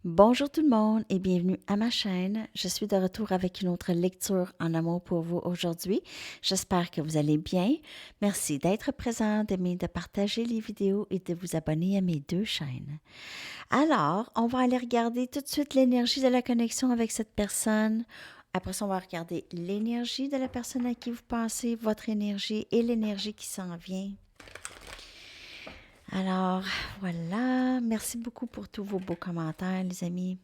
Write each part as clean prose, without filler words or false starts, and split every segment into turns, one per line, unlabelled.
Bonjour tout le monde et bienvenue à ma chaîne. Je suis de retour avec une autre lecture en amour pour vous aujourd'hui. J'espère que vous allez bien. Merci d'être présent, d'aimer, de partager les vidéos et de vous abonner à mes deux chaînes. Alors, on va aller regarder tout de suite l'énergie de la connexion avec cette personne. Après ça, on va regarder l'énergie de la personne à qui vous pensez, votre énergie et l'énergie qui s'en vient. Alors, voilà. Merci beaucoup pour tous vos beaux commentaires, les amis.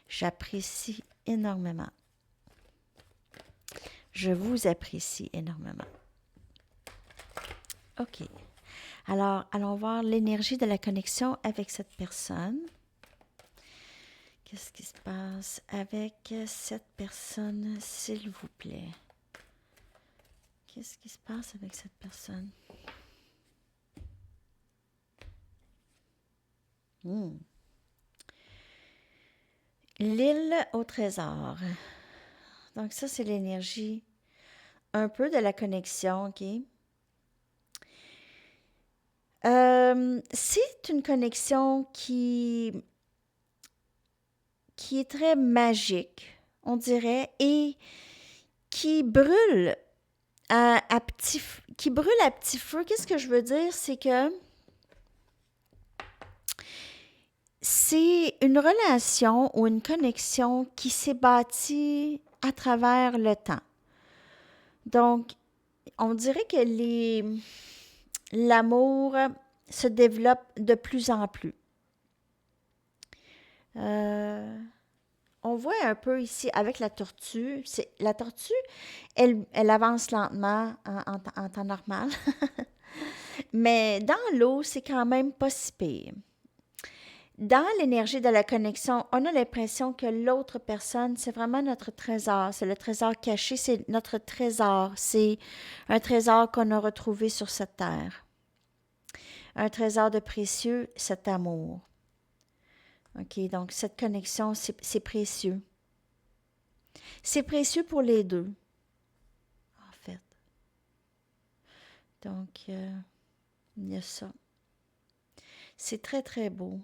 J'apprécie énormément. Je vous apprécie énormément. OK. Alors, allons voir l'énergie de la connexion avec cette personne. Qu'est-ce qui se passe avec cette personne, s'il vous plaît? Qu'est-ce qui se passe avec cette personne? L'île au trésor. Donc ça, c'est l'énergie un peu de la connexion, OK? C'est une connexion qui est très magique, on dirait, et qui brûle à petit feu. Qu'est-ce que je veux dire? C'est que c'est une relation ou une connexion qui s'est bâtie à travers le temps. Donc, on dirait que l'amour se développe de plus en plus. On voit un peu ici avec la tortue. La tortue, elle avance lentement en temps normal. Mais dans l'eau, c'est quand même pas si pire. Dans l'énergie de la connexion, on a l'impression que l'autre personne, c'est vraiment notre trésor. C'est le trésor caché, c'est notre trésor. C'est un trésor qu'on a retrouvé sur cette terre. Un trésor de précieux, cet amour. OK, donc cette connexion, c'est précieux. C'est précieux pour les deux, en fait. Donc, il y a ça. C'est très, très beau.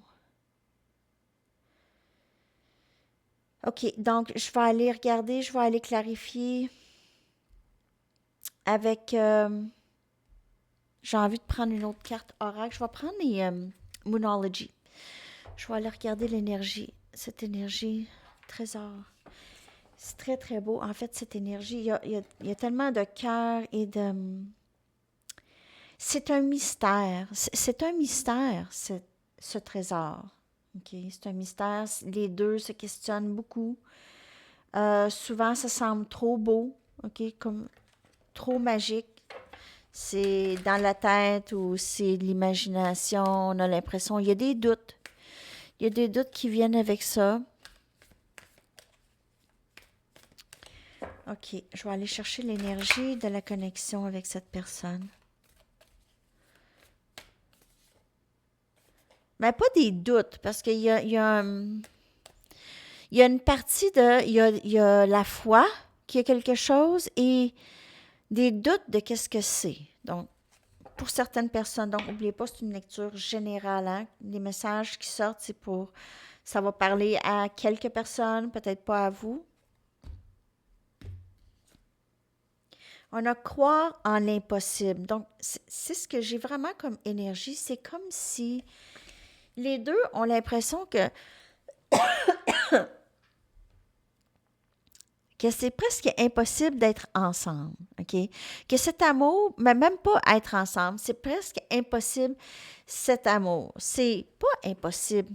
OK, donc je vais aller regarder, je vais aller clarifier avec... j'ai envie de prendre une autre carte oracle. Je vais prendre les Moonology. Je vais aller regarder l'énergie, cette énergie trésor. C'est très, très beau. En fait, cette énergie, il y a tellement de cœur et de... C'est un mystère. C'est un mystère, ce trésor. OK? C'est un mystère. Les deux se questionnent beaucoup. Souvent, ça semble trop beau, OK? Comme trop magique. C'est dans la tête ou c'est de l'imagination. On a l'impression, il y a des doutes. Il y a des doutes qui viennent avec ça. OK, je vais aller chercher l'énergie de la connexion avec cette personne. Mais pas des doutes, parce qu'il y a une partie de... Il y a la foi qui est quelque chose et des doutes de qu'est-ce que c'est. Donc, pour certaines personnes, donc n'oubliez pas, c'est une lecture générale. Hein? Les messages qui sortent, c'est pour... Ça va parler à quelques personnes, peut-être pas à vous. On a croire en l'impossible. Donc, c'est ce que j'ai vraiment comme énergie. C'est comme si les deux ont l'impression que c'est presque impossible d'être ensemble, OK? Que cet amour, mais même pas être ensemble, c'est presque impossible, cet amour. C'est pas impossible.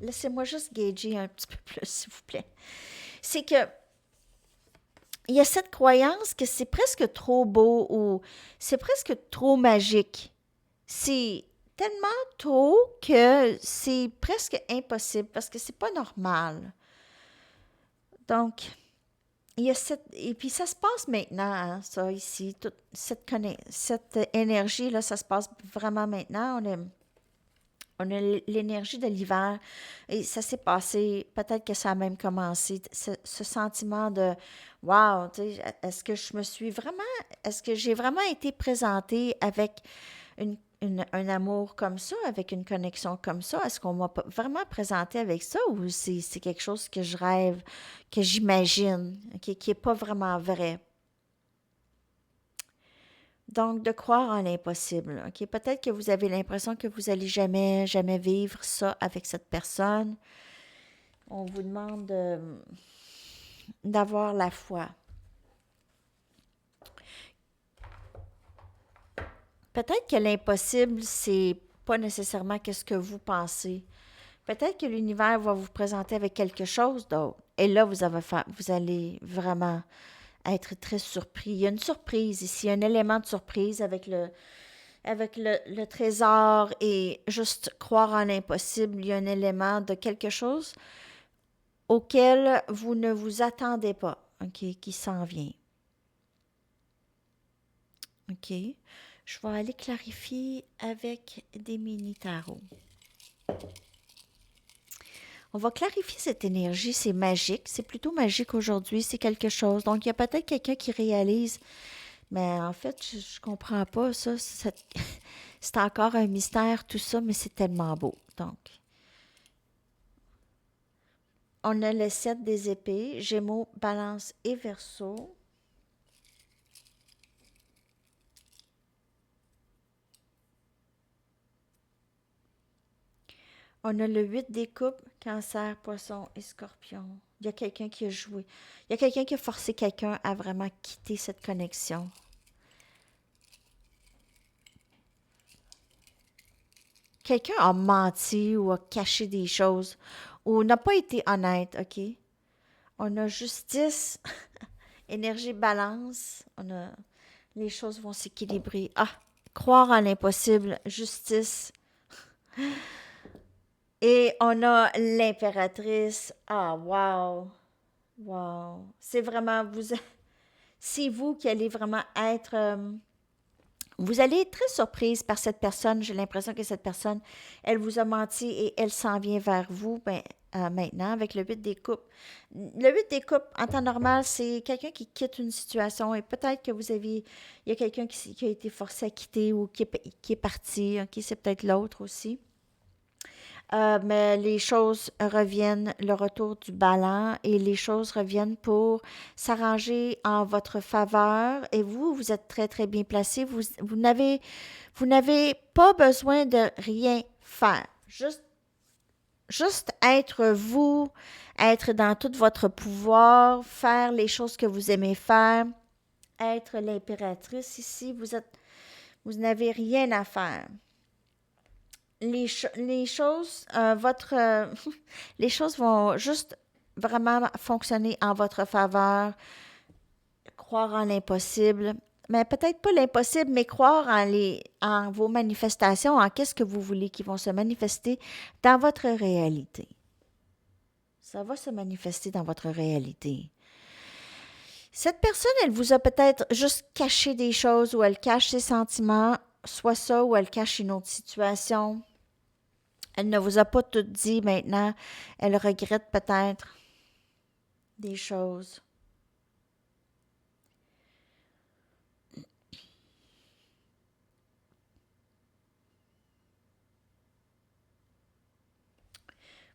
Laissez-moi juste gager un petit peu plus, s'il vous plaît. C'est que il y a cette croyance que c'est presque trop beau ou c'est presque trop magique. C'est tellement trop que c'est presque impossible parce que c'est pas normal. Donc, il y a cette... Et puis ça se passe maintenant, hein, ça ici, toute cette énergie-là, ça se passe vraiment maintenant. On a l'énergie de l'hiver et ça s'est passé, peut-être que ça a même commencé, ce sentiment de wow, tu sais, est-ce que j'ai vraiment été présentée avec une, un amour comme ça, avec une connexion comme ça? Est-ce qu'on m'a vraiment présenté avec ça ou c'est quelque chose que je rêve, que j'imagine, qui n'est pas vraiment vrai? Donc, de croire en l'impossible. OK? Peut-être que vous avez l'impression que vous allez jamais, jamais vivre ça avec cette personne. On vous demande d'avoir la foi. Peut-être que l'impossible, c'est pas nécessairement qu'est-ce que vous pensez. Peut-être que l'univers va vous présenter avec quelque chose d'autre. Et là, vous allez vraiment être très surpris. Il y a une surprise ici, un élément de surprise avec le trésor et juste croire en l'impossible. Il y a un élément de quelque chose auquel vous ne vous attendez pas, OK, qui s'en vient. OK. Je vais aller clarifier avec des mini-tarots. On va clarifier cette énergie, c'est magique, c'est plutôt magique aujourd'hui, c'est quelque chose. Donc, il y a peut-être quelqu'un qui réalise, mais en fait, je comprends pas ça, c'est encore un mystère tout ça, mais c'est tellement beau. Donc, on a le 7 des épées, Gémeaux, Balance et Verseau. On a le 8 des coupes, Cancer, Poisson et Scorpion. Il y a quelqu'un qui a joué. Il y a quelqu'un qui a forcé quelqu'un à vraiment quitter cette connexion. Quelqu'un a menti ou a caché des choses ou n'a pas été honnête, OK? On a justice, énergie balance, les choses vont s'équilibrer. Ah, croire en l'impossible, justice. Et on a l'impératrice. Ah, wow, wow. C'est vraiment, c'est vous qui allez vraiment être, vous allez être très surprise par cette personne. J'ai l'impression que cette personne, elle vous a menti et elle s'en vient vers vous maintenant avec le 8 des coupes. Le 8 des coupes, en temps normal, c'est quelqu'un qui quitte une situation et peut-être que il y a quelqu'un qui a été forcé à quitter ou qui est parti. OK, c'est peut-être l'autre aussi. Mais les choses reviennent, le retour du ballon et les choses reviennent pour s'arranger en votre faveur. Et vous êtes très, très bien placé. Vous n'avez pas besoin de rien faire. Juste être vous, être dans tout votre pouvoir, faire les choses que vous aimez faire, être l'impératrice ici. Vous n'avez rien à faire. Les choses, les choses vont juste vraiment fonctionner en votre faveur, croire en l'impossible, mais peut-être pas l'impossible, mais croire en vos manifestations, en qu'est-ce que vous voulez qui vont se manifester dans votre réalité. Ça va se manifester dans votre réalité. Cette personne, elle vous a peut-être juste caché des choses ou elle cache ses sentiments, soit ça ou elle cache une autre situation. Elle ne vous a pas tout dit maintenant. Elle regrette peut-être des choses.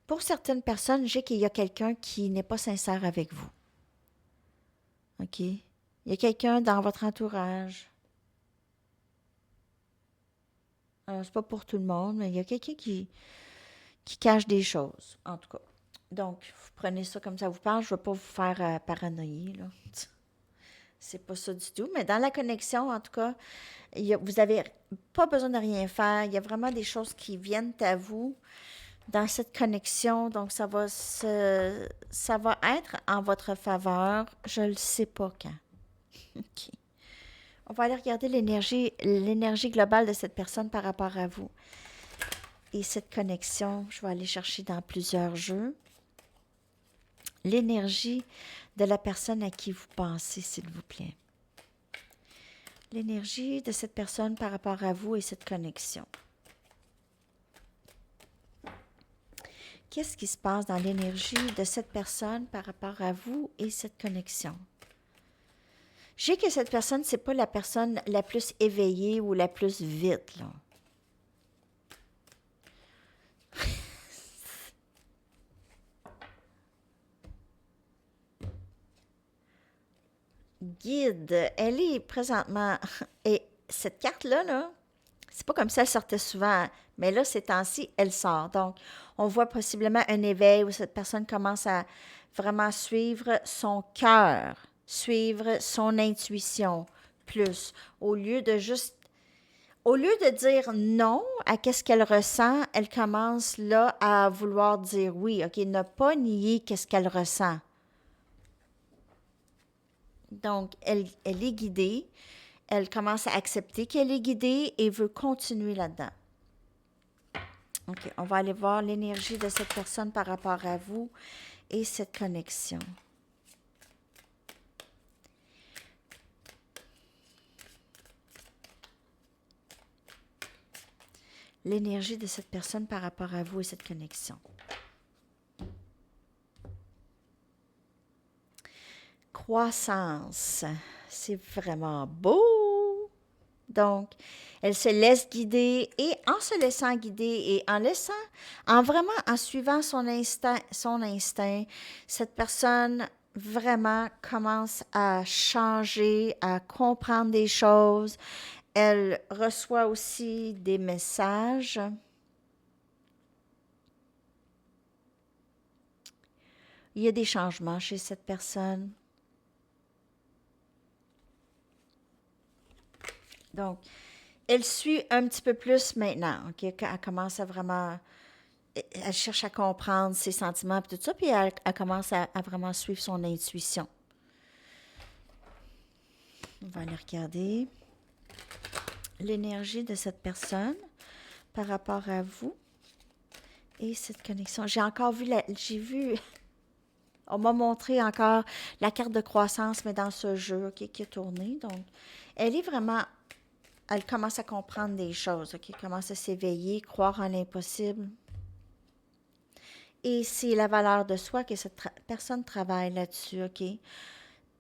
Pour certaines personnes, j'ai qu'il y a quelqu'un qui n'est pas sincère avec vous. OK? Il y a quelqu'un dans votre entourage. C'est pas pour tout le monde, mais il y a quelqu'un qui cache des choses, en tout cas. Donc, vous prenez ça comme ça vous parle. Je ne veux pas vous faire paranoïer, là. C'est pas ça du tout. Mais dans la connexion, en tout cas, vous n'avez pas besoin de rien faire. Il y a vraiment des choses qui viennent à vous dans cette connexion. Donc, ça va être en votre faveur. Je ne le sais pas quand. OK. On va aller regarder l'énergie globale de cette personne par rapport à vous. Et cette connexion, je vais aller chercher dans plusieurs jeux. L'énergie de la personne à qui vous pensez, s'il vous plaît. L'énergie de cette personne par rapport à vous et cette connexion. Qu'est-ce qui se passe dans l'énergie de cette personne par rapport à vous et cette connexion? Je sais que cette personne, c'est pas la personne la plus éveillée ou la plus vite, là. guide, elle est présentement... Et cette carte-là, là, c'est pas comme ça, elle sortait souvent, mais là, ces temps-ci, elle sort. Donc, on voit possiblement un éveil où cette personne commence à vraiment suivre son cœur, suivre son intuition plus, au lieu de juste, au lieu de dire non à qu'est-ce qu'elle ressent, elle commence là à vouloir dire oui, ok, ne pas nier qu'est-ce qu'elle ressent. Donc, elle est guidée, elle commence à accepter qu'elle est guidée et veut continuer là-dedans. OK, on va aller voir l'énergie de cette personne par rapport à vous et cette connexion. L'énergie de cette personne par rapport à vous et cette connexion. Croissance. C'est vraiment beau. Donc, elle se laisse guider et en se laissant guider et en vraiment en suivant son instinct, cette personne vraiment commence à changer, à comprendre des choses. Elle reçoit aussi des messages. Il y a des changements chez cette personne. Donc, elle suit un petit peu plus maintenant, OK? Elle commence à vraiment... Elle cherche à comprendre ses sentiments et tout ça, puis elle commence à vraiment suivre son intuition. On va aller regarder l'énergie de cette personne par rapport à vous et cette connexion. J'ai vu, on m'a montré encore la carte de croissance, mais dans ce jeu, OK, qui est tourné. Donc, elle est vraiment, elle commence à comprendre des choses, OK, elle commence à s'éveiller, croire en l'impossible. Et c'est la valeur de soi que cette personne travaille là-dessus, OK?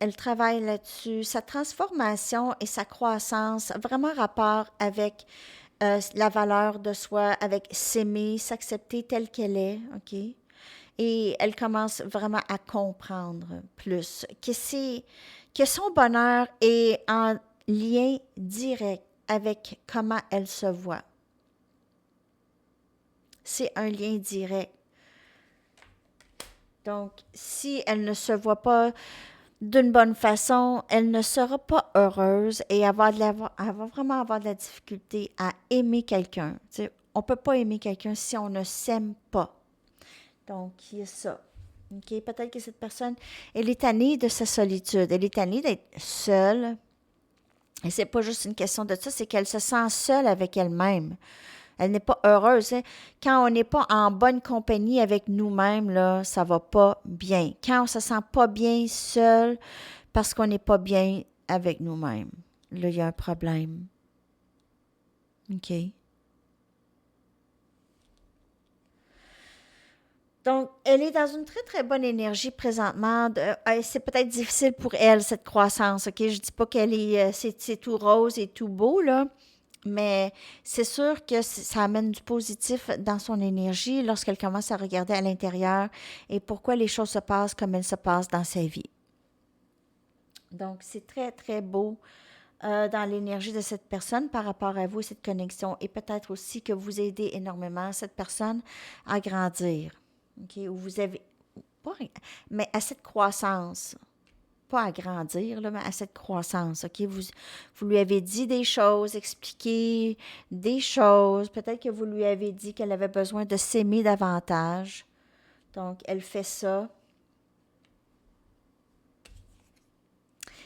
Elle travaille là-dessus. Sa transformation et sa croissance, vraiment rapport avec la valeur de soi, avec s'aimer, s'accepter telle qu'elle est, OK? Et elle commence vraiment à comprendre plus que son bonheur est en lien direct avec comment elle se voit. C'est un lien direct. Donc, si elle ne se voit pas d'une bonne façon, elle ne sera pas heureuse et elle va vraiment avoir de la difficulté à aimer quelqu'un. Tu sais, on ne peut pas aimer quelqu'un si on ne s'aime pas. Donc, il y a ça. OK? Peut-être que cette personne, elle est tannée de sa solitude. Elle est tannée d'être seule. Et c'est pas juste une question de ça, c'est qu'elle se sent seule avec elle-même. Elle n'est pas heureuse, hein. Quand on n'est pas en bonne compagnie avec nous-mêmes, là, ça va pas bien. Quand on se sent pas bien seul parce qu'on n'est pas bien avec nous-mêmes, là, il y a un problème. OK? Donc, elle est dans une très, très bonne énergie présentement. C'est peut-être difficile pour elle, cette croissance, OK? Je dis pas qu'elle est, c'est tout rose et tout beau, là. Mais c'est sûr que ça amène du positif dans son énergie lorsqu'elle commence à regarder à l'intérieur et pourquoi les choses se passent comme elles se passent dans sa vie. Donc, c'est très, très beau dans l'énergie de cette personne par rapport à vous, cette connexion. Et peut-être aussi que vous aidez énormément cette personne à grandir. OK? Ou vous avez, pas, mais à cette croissance. Pas à grandir, là, mais à cette croissance. OK? Vous lui avez dit des choses, expliqué des choses. Peut-être que vous lui avez dit qu'elle avait besoin de s'aimer davantage. Donc, elle fait ça.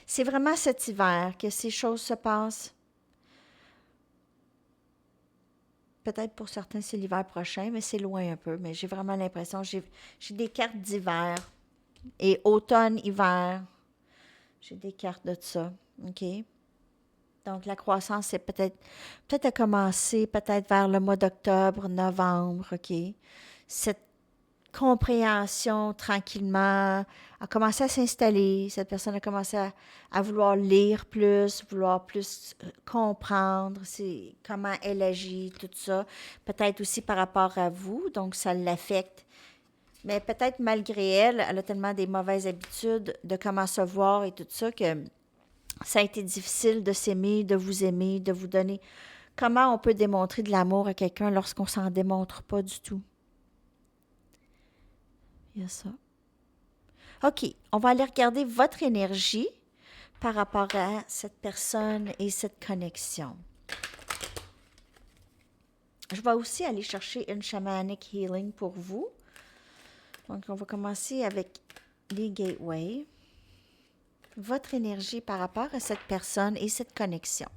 C'est vraiment cet hiver que ces choses se passent. Peut-être pour certains, c'est l'hiver prochain, mais c'est loin un peu. Mais j'ai vraiment l'impression, j'ai des cartes d'hiver et automne, hiver. J'ai des cartes de ça. OK? Donc, la croissance, c'est peut-être à commencer, peut-être vers le mois d'octobre, novembre, OK? Cette compréhension tranquillement a commencé à s'installer. Cette personne a commencé à vouloir lire plus, vouloir plus comprendre comment elle agit, tout ça. Peut-être aussi par rapport à vous, donc ça l'affecte. Mais peut-être malgré elle, elle a tellement des mauvaises habitudes de comment se voir et tout ça que Ça a été difficile de s'aimer, de vous aimer, de vous donner. Comment on peut démontrer de l'amour à quelqu'un lorsqu'on s'en démontre pas du tout? Il y a ça. OK, on va aller regarder votre énergie par rapport à cette personne et cette connexion. Je vais aussi aller chercher une shamanic healing pour vous. Donc, on va commencer avec les gateways. Votre énergie par rapport à cette personne et cette connexion.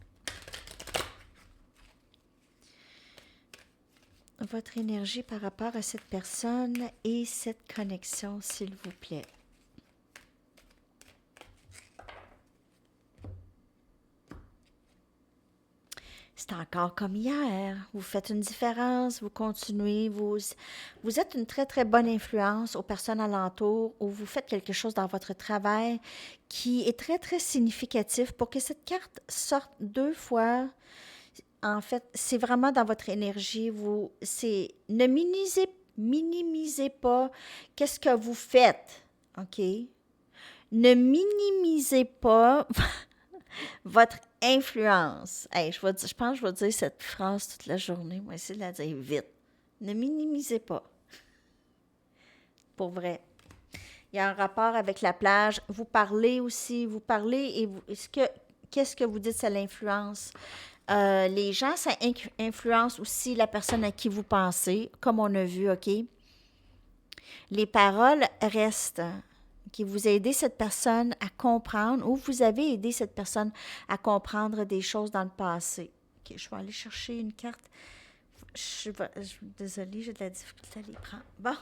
Votre énergie par rapport à cette personne et cette connexion, s'il vous plaît. C'est encore comme hier. Vous faites une différence, vous continuez, vous êtes une très, très bonne influence aux personnes alentours ou vous faites quelque chose dans votre travail qui est très, très significatif pour que cette carte sorte 2 fois. En fait, c'est vraiment dans votre énergie. Ne minimisez pas qu'est-ce que vous faites, OK? Ne minimisez pas votre influence. Hey, je pense que je vais dire cette phrase toute la journée. Moi, essayer de la dire vite. Ne minimisez pas. Pour vrai. Il y a un rapport avec la plage. Vous parlez aussi. Vous parlez et qu'est-ce que vous dites, ça l'influence. Les gens, ça influence aussi la personne à qui vous pensez, comme on a vu, OK? Les paroles restent. Okay? Vous aidez cette personne à comprendre ou vous avez aidé cette personne à comprendre des choses dans le passé. OK, je vais aller chercher une carte. Désolée, j'ai de la difficulté à les prendre. Bon.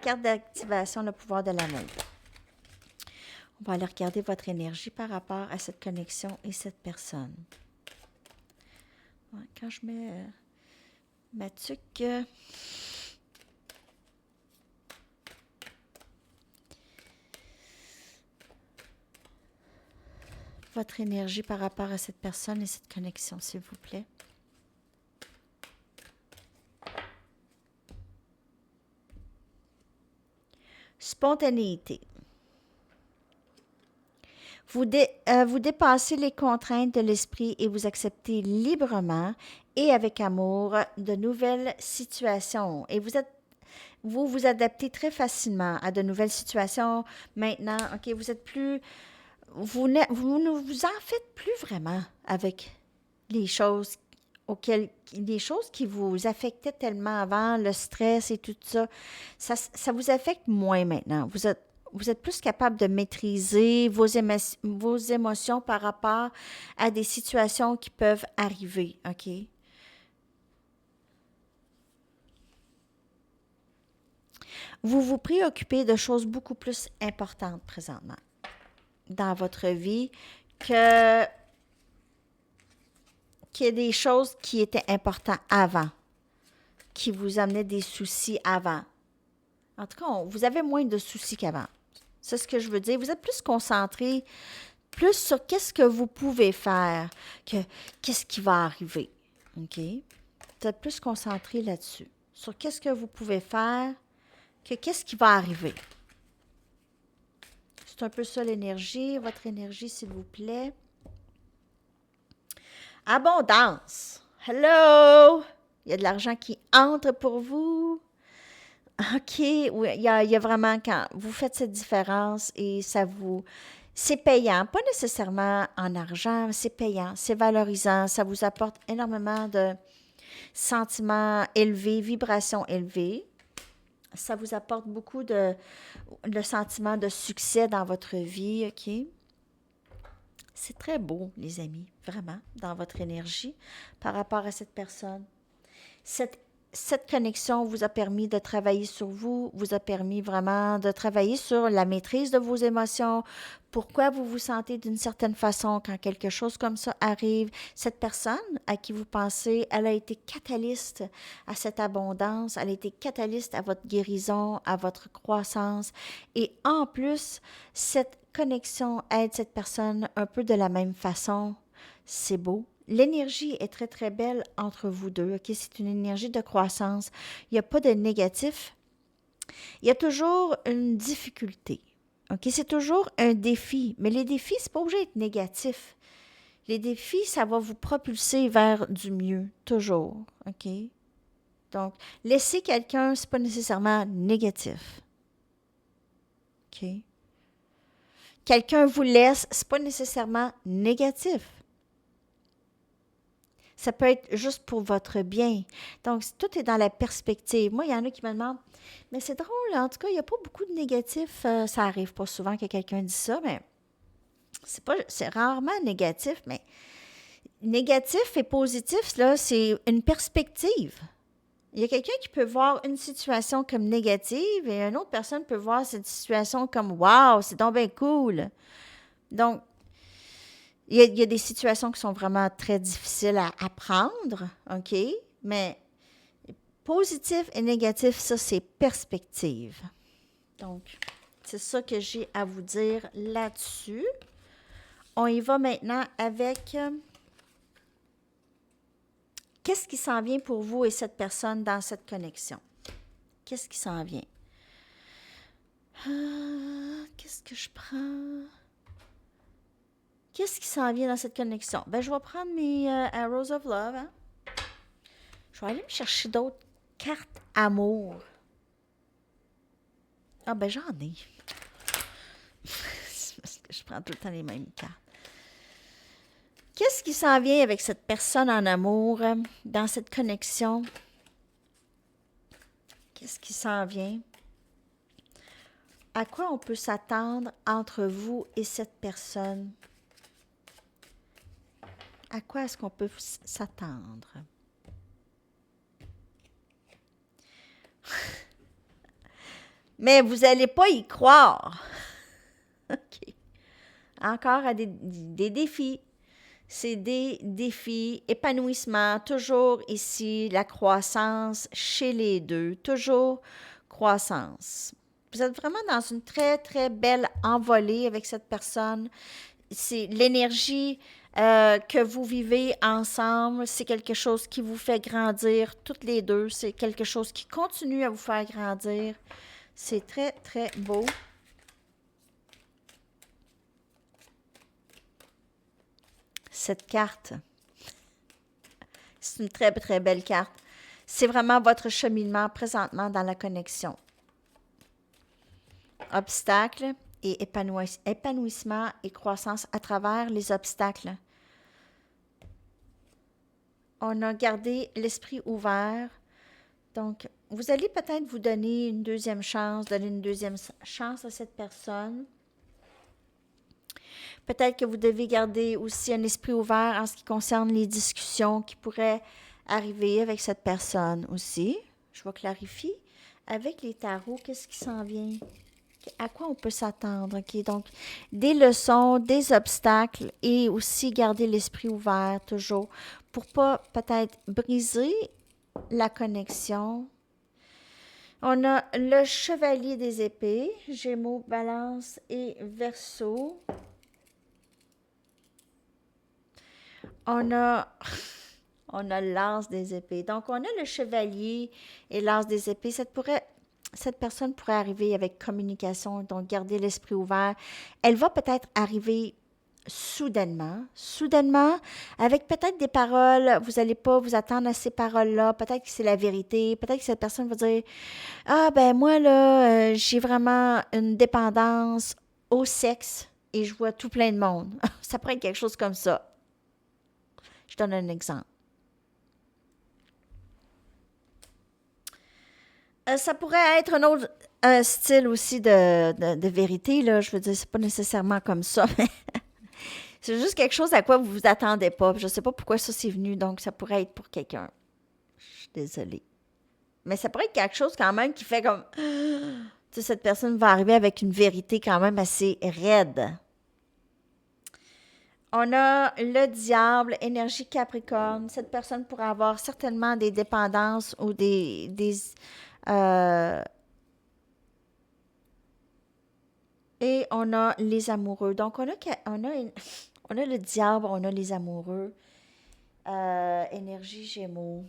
Carte d'activation, le pouvoir de l'amour. On va aller regarder votre énergie par rapport à cette connexion et cette personne. Ouais, quand je mets ma tuque... votre énergie par rapport à cette personne et cette connexion, s'il vous plaît. Spontanéité. Vous dépassez les contraintes de l'esprit et vous acceptez librement et avec amour de nouvelles situations. Et vous adaptez très facilement à de nouvelles situations. Maintenant, OK, vous êtes plus... Vous ne vous en faites plus vraiment avec les choses qui vous affectaient tellement avant, le stress et tout ça. Ça vous affecte moins maintenant. Vous êtes plus capable de maîtriser vos émotions par rapport à des situations qui peuvent arriver, OK? Vous vous préoccupez de choses beaucoup plus importantes présentement dans votre vie qu'il y a des choses qui étaient importantes avant, qui vous amenaient des soucis avant. En tout cas, vous avez moins de soucis qu'avant. C'est ce que je veux dire. Vous êtes plus concentré, plus sur qu'est-ce que vous pouvez faire que qu'est-ce qui va arriver. OK? Vous êtes plus concentré là-dessus. Sur qu'est-ce que vous pouvez faire que qu'est-ce qui va arriver. C'est un peu ça l'énergie. Votre énergie, s'il vous plaît. Abondance. Hello! Il y a de l'argent qui entre pour vous. OK, oui, il y a vraiment quand vous faites cette différence et c'est payant, pas nécessairement en argent, c'est payant, c'est valorisant, ça vous apporte énormément de sentiments élevés, vibrations élevées. Ça vous apporte beaucoup le sentiment de succès dans votre vie, OK? C'est très beau, les amis, vraiment, dans votre énergie par rapport à cette personne. Cette connexion vous a permis de travailler sur vous, vous a permis vraiment de travailler sur la maîtrise de vos émotions, pourquoi vous vous sentez d'une certaine façon quand quelque chose comme ça arrive. Cette personne à qui vous pensez, elle a été catalyste à cette abondance, elle a été catalyste à votre guérison, à votre croissance. Et en plus, cette connexion aide cette personne un peu de la même façon. C'est beau. L'énergie est très, très belle entre vous deux. OK? C'est une énergie de croissance. Il n'y a pas de négatif. Il y a toujours une difficulté. OK? C'est toujours un défi. Mais les défis, c'est pas obligé d'être négatif. Les défis, ça va vous propulser vers du mieux, toujours. OK? Donc, laisser quelqu'un, c'est pas nécessairement négatif. OK? Quelqu'un vous laisse, c'est pas nécessairement négatif. Ça peut être juste pour votre bien. Donc, tout est dans la perspective. Moi, il y en a qui me demandent, mais c'est drôle, en tout cas, il n'y a pas beaucoup de négatifs. Ça arrive pas souvent que quelqu'un dise ça, mais c'est rarement négatif, mais négatif et positif, là, c'est une perspective. Il y a quelqu'un qui peut voir une situation comme négative et une autre personne peut voir cette situation comme wow, c'est donc bien cool. Donc, il y a des situations qui sont vraiment très difficiles à apprendre, OK? Mais positif et négatif, ça, c'est perspective. Donc, c'est ça que j'ai à vous dire là-dessus. On y va maintenant avec qu'est-ce qui s'en vient pour vous et cette personne dans cette connexion? Qu'est-ce qui s'en vient? Qu'est-ce que je prends? Qu'est-ce qui s'en vient dans cette connexion? Ben, je vais prendre mes Arrows of Love. Hein? Je vais aller me chercher d'autres cartes amour. Ah, ben, j'en ai. C'est parce que je prends tout le temps les mêmes cartes. Qu'est-ce qui s'en vient avec cette personne en amour, dans cette connexion? Qu'est-ce qui s'en vient? À quoi on peut s'attendre entre vous et cette personne? À quoi est-ce qu'on peut s'attendre? Mais vous n'allez pas y croire. OK. Encore à des défis. C'est des défis, épanouissement, toujours ici, la croissance chez les deux, toujours croissance. Vous êtes vraiment dans une très, très belle envolée avec cette personne. C'est l'énergie que vous vivez ensemble, c'est quelque chose qui vous fait grandir toutes les deux. C'est quelque chose qui continue à vous faire grandir. C'est très, très beau. Cette carte, c'est une très, très belle carte. C'est vraiment votre cheminement présentement dans la connexion. Obstacles et épanouissement et croissance à travers les obstacles. On a gardé l'esprit ouvert. Donc, vous allez peut-être vous donner une deuxième chance, donner une deuxième chance à cette personne. Peut-être que vous devez garder aussi un esprit ouvert en ce qui concerne les discussions qui pourraient arriver avec cette personne aussi. Je vais clarifier. Avec les tarots, qu'est-ce qui s'en vient? À quoi on peut s'attendre? OK? Donc, des leçons, des obstacles et aussi garder l'esprit ouvert toujours pour pas peut-être briser la connexion. On a le chevalier des épées, Gémeaux, Balance et Verseau. On a l'as des épées. Donc, on a le chevalier et l'as des épées. Cette personne pourrait arriver avec communication, donc garder l'esprit ouvert. Elle va peut-être arriver soudainement, avec peut-être des paroles, vous n'allez pas vous attendre à ces paroles-là, peut-être que c'est la vérité, peut-être que cette personne va dire « Ah, ben moi, là, j'ai vraiment une dépendance au sexe et je vois tout plein de monde. » Ça pourrait être quelque chose comme ça. Je donne un exemple. Ça pourrait être un autre style aussi de vérité, là. Je veux dire, c'est pas nécessairement comme ça, mais c'est juste quelque chose à quoi vous vous attendez pas. Je sais pas pourquoi ça c'est venu, donc ça pourrait être pour quelqu'un. Je suis désolée. Mais ça pourrait être quelque chose quand même qui fait comme... Tu sais, cette personne va arriver avec une vérité quand même assez raide. On a le diable, énergie capricorne. Cette personne pourrait avoir certainement des dépendances ou et on a les amoureux. Donc, on a le diable, on a les amoureux. Énergie Gémeaux.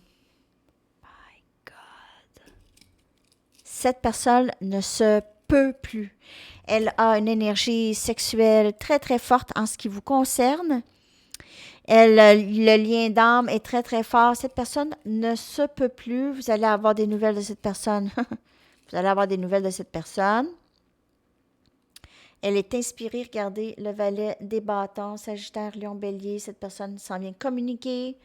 My God. Cette personne ne se peut plus. Elle a une énergie sexuelle très, très forte en ce qui vous concerne. Le lien d'âme est très, très fort. Cette personne ne se peut plus. Vous allez avoir des nouvelles de cette personne. Vous allez avoir des nouvelles de cette personne. Elle est inspirée. Regardez, le valet des bâtons, Sagittaire, Lion, Bélier. Cette personne s'en vient communiquer.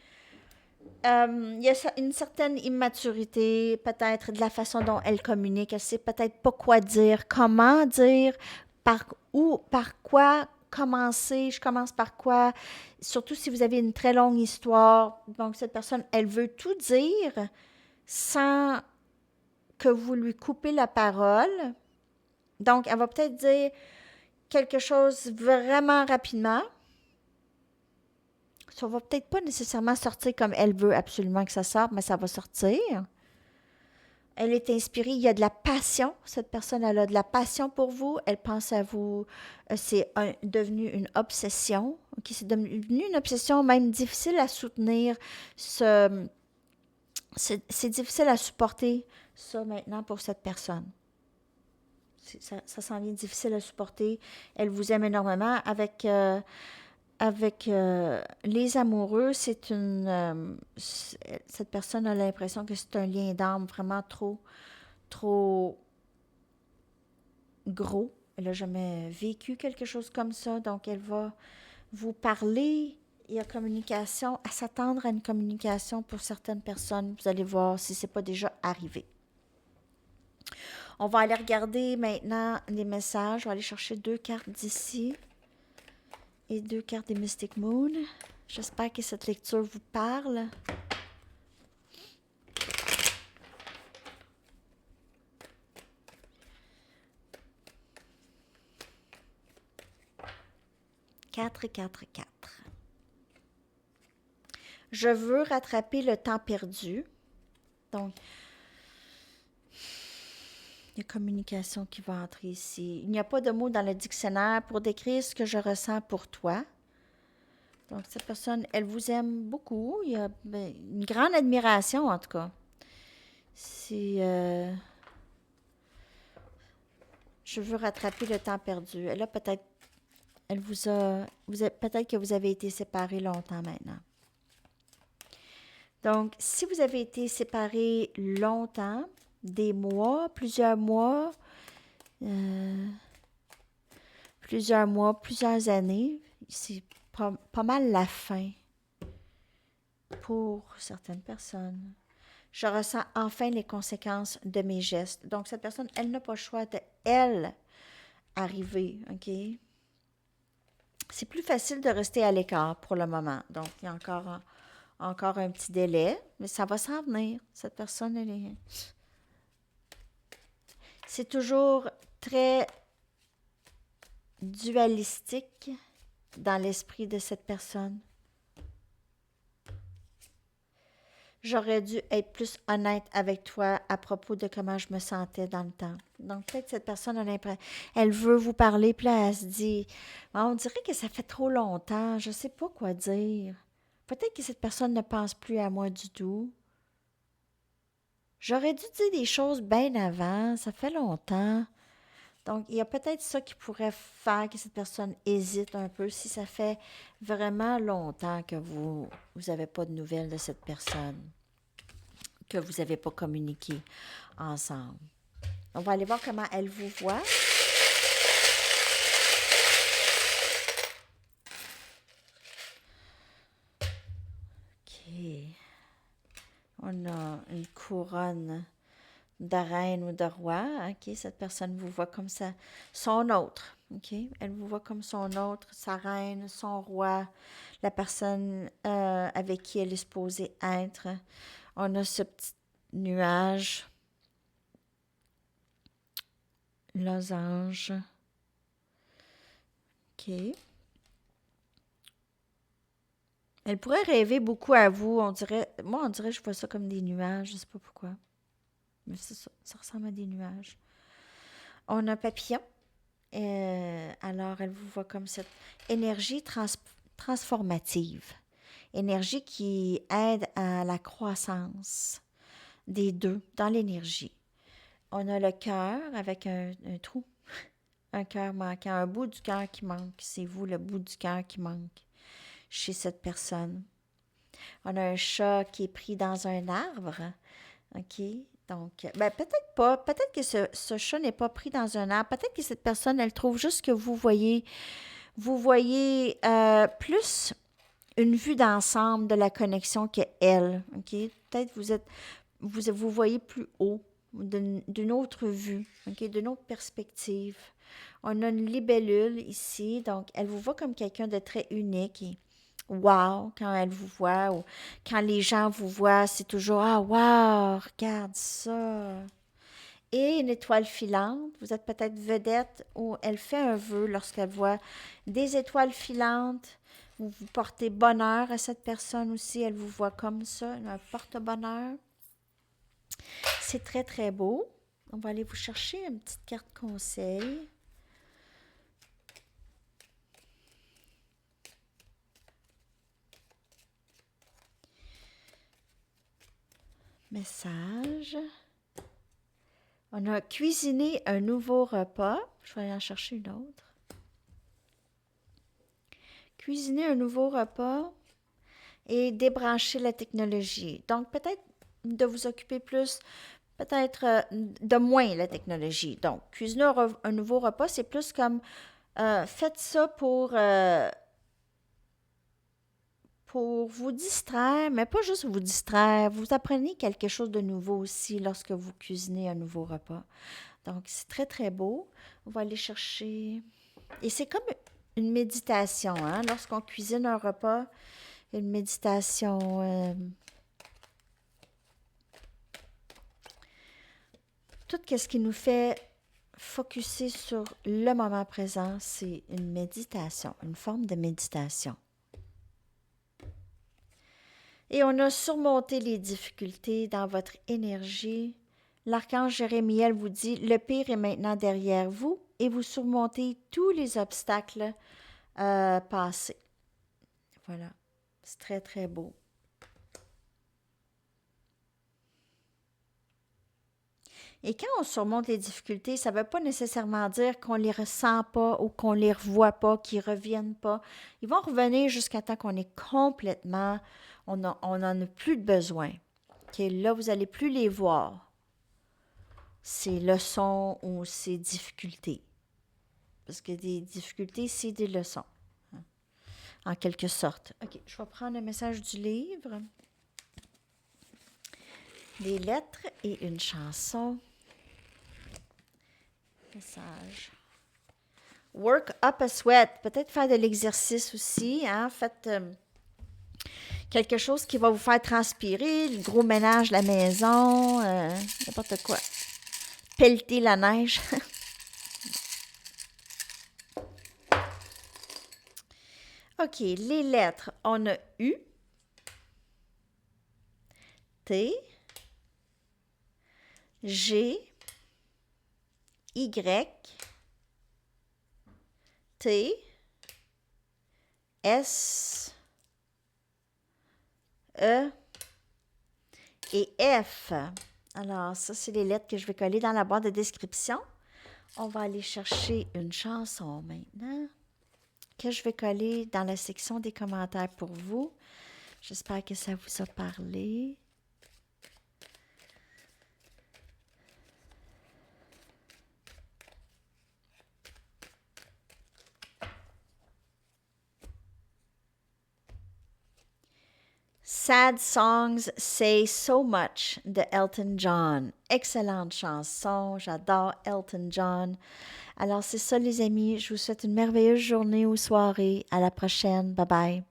Il y a une certaine immaturité, peut-être de la façon dont elle communique. Elle sait peut-être pas quoi dire, comment dire, par où, par quoi commencer. Je commence par quoi? Surtout si vous avez une très longue histoire. Donc, cette personne, elle veut tout dire sans que vous lui coupez la parole. Donc, elle va peut-être dire quelque chose vraiment rapidement. Ça va peut-être pas nécessairement sortir comme elle veut absolument que ça sorte, mais ça va sortir. Elle est inspirée, il y a de la passion. Cette personne, elle a de la passion pour vous. Elle pense à vous. C'est devenu une obsession. Okay? C'est devenu une obsession même difficile à soutenir. C'est difficile à supporter ça maintenant pour cette personne. Ça s'en vient difficile à supporter. Elle vous aime énormément. Avec les amoureux, cette personne a l'impression que c'est un lien d'âme vraiment trop gros. Elle n'a jamais vécu quelque chose comme ça, donc elle va vous parler. Il y a communication, à s'attendre à une communication pour certaines personnes. Vous allez voir si ce n'est pas déjà arrivé. On va aller regarder maintenant les messages. Je vais aller chercher 2 cartes d'ici et 2 cartes des Mystic Moon. J'espère que cette lecture vous parle. Quatre, 4, 4. Je veux rattraper le temps perdu. Donc, il y a communication qui va entrer ici. Il n'y a pas de mots dans le dictionnaire pour décrire ce que je ressens pour toi. Donc, cette personne, elle vous aime beaucoup. Il y a une grande admiration, en tout cas. Je veux rattraper le temps perdu. Elle a peut-être... peut-être que vous avez été séparés longtemps maintenant. Donc, si vous avez été séparés longtemps, des mois, plusieurs années, c'est pas mal la fin pour certaines personnes. Je ressens enfin les conséquences de mes gestes. Donc, cette personne, elle n'a pas le choix de, elle, arriver, OK? C'est plus facile de rester à l'écart pour le moment. Donc, il y a encore un petit délai, mais ça va s'en venir. Cette personne, elle est... C'est toujours très dualistique dans l'esprit de cette personne. J'aurais dû être plus honnête avec toi à propos de comment je me sentais dans le temps. Donc, peut-être que cette personne a l'impression, elle veut vous parler, puis là, elle se dit, on dirait que ça fait trop longtemps, je ne sais pas quoi dire. Peut-être que cette personne ne pense plus à moi du tout. J'aurais dû dire des choses bien avant, ça fait longtemps. Donc, il y a peut-être ça qui pourrait faire que cette personne hésite un peu si ça fait vraiment longtemps que vous n'avez pas de nouvelles de cette personne, que vous n'avez pas communiqué ensemble. On va aller voir comment elle vous voit. OK. On a une couronne de reine ou de roi. OK, cette personne vous voit comme ça, son autre. OK, elle vous voit comme son autre, sa reine, son roi, la personne avec qui elle est supposée être. On a ce petit nuage, losange. OK. Elle pourrait rêver beaucoup à vous. On dirait que je vois ça comme des nuages. Je sais pas pourquoi. Mais c'est ça. Ça ressemble à des nuages. On a un papillon. Alors, elle vous voit comme cette énergie transformative. Énergie qui aide à la croissance des deux dans l'énergie. On a le cœur avec un trou, un cœur manquant, un bout du cœur qui manque. C'est vous, le bout du cœur qui manque chez cette personne. On a un chat qui est pris dans un arbre. OK? Donc, ben peut-être pas. Peut-être que ce chat n'est pas pris dans un arbre. Peut-être que cette personne, elle trouve juste que vous voyez plus une vue d'ensemble de la connexion que elle. OK? Peut-être vous voyez plus haut, d'une autre vue, OK? D'une autre perspective. On a une libellule ici, donc elle vous voit comme quelqu'un de très unique et wow, quand elle vous voit ou quand les gens vous voient, c'est toujours ah wow, regarde ça. Et une étoile filante, vous êtes peut-être vedette ou elle fait un vœu lorsqu'elle voit des étoiles filantes. Vous portez bonheur à cette personne aussi, elle vous voit comme ça, un porte-bonheur. C'est très, très beau. On va aller vous chercher une petite carte conseil. Message. On a cuisiné un nouveau repas. Je vais aller en chercher une autre. Cuisiner un nouveau repas et débrancher la technologie. Donc, peut-être de vous occuper plus, peut-être de moins la technologie. Donc, cuisiner un nouveau repas, c'est plus comme faites ça pour vous distraire, mais pas juste vous distraire. Vous apprenez quelque chose de nouveau aussi lorsque vous cuisinez un nouveau repas. Donc, c'est très, très beau. On va aller chercher. Et c'est comme une méditation, hein? Lorsqu'on cuisine un repas, une méditation. Tout ce qui nous fait focusser sur le moment présent, c'est une méditation, une forme de méditation. Et on a surmonté les difficultés dans votre énergie. L'archange Jérémiel vous dit, le pire est maintenant derrière vous et vous surmontez tous les obstacles passés. Voilà, c'est très, très beau. Et quand on surmonte les difficultés, ça ne veut pas nécessairement dire qu'on ne les ressent pas ou qu'on ne les revoit pas, qu'ils ne reviennent pas. Ils vont revenir jusqu'à temps qu'on est complètement, on n'en a plus de besoin. Okay, là, vous n'allez plus les voir, ces leçons ou ces difficultés. Parce que des difficultés, c'est des leçons, hein, en quelque sorte. OK, je vais prendre le message du livre, des lettres et une chanson. Message. Work up a sweat. Peut-être faire de l'exercice aussi. Hein? Faites quelque chose qui va vous faire transpirer. Le gros ménage de la maison. N'importe quoi. Pelleter la neige. OK. Les lettres. On a U. T. G. Y. T, S, E et F. Alors, ça, c'est les lettres que je vais coller dans la boîte de description. On va aller chercher une chanson maintenant que je vais coller dans la section des commentaires pour vous. J'espère que ça vous a parlé. Sad Songs Say So Much de Elton John. Excellente chanson, j'adore Elton John. Alors c'est ça les amis, je vous souhaite une merveilleuse journée ou soirée. À la prochaine, bye bye.